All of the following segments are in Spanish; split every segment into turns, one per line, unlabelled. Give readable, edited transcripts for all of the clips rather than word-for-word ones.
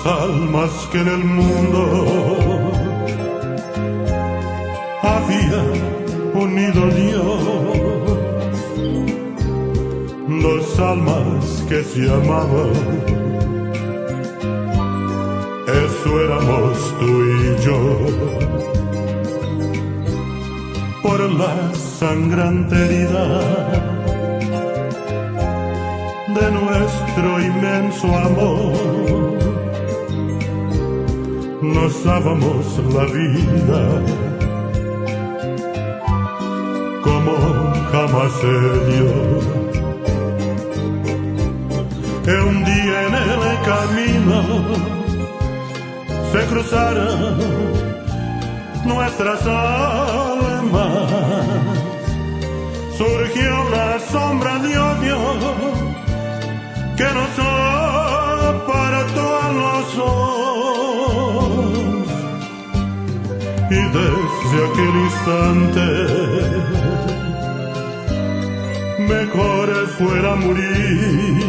almas que en el mundo había unido Dios, dos almas que se amaban, eso éramos tú y yo. Por la sangrante herida de nuestro inmenso amor, nos dábamos la vida como jamás se dio. Un día en el camino se cruzaron nuestras almas, surgió una sombra de odio que nos apartó a los dos, y desde aquel instante mejor fuera morir,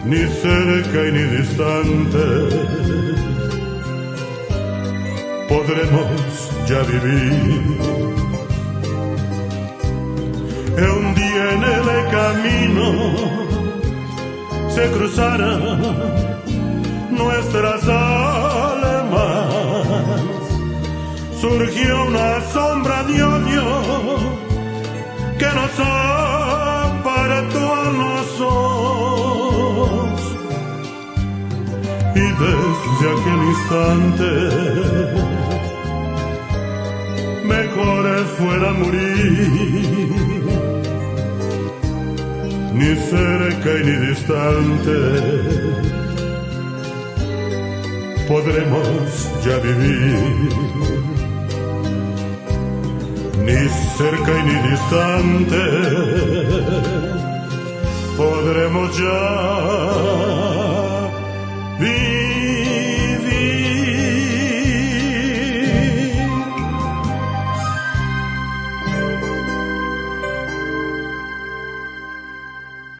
ni cerca y ni distante podremos ya vivir. Un día en el camino se cruzaron nuestras almas, surgió una sombra de odio que nos apartó a los dos, y desde aquel instante mejor fuera morir, ni cerca y ni distante podremos ya vivir, ni cerca y ni distante podremos ya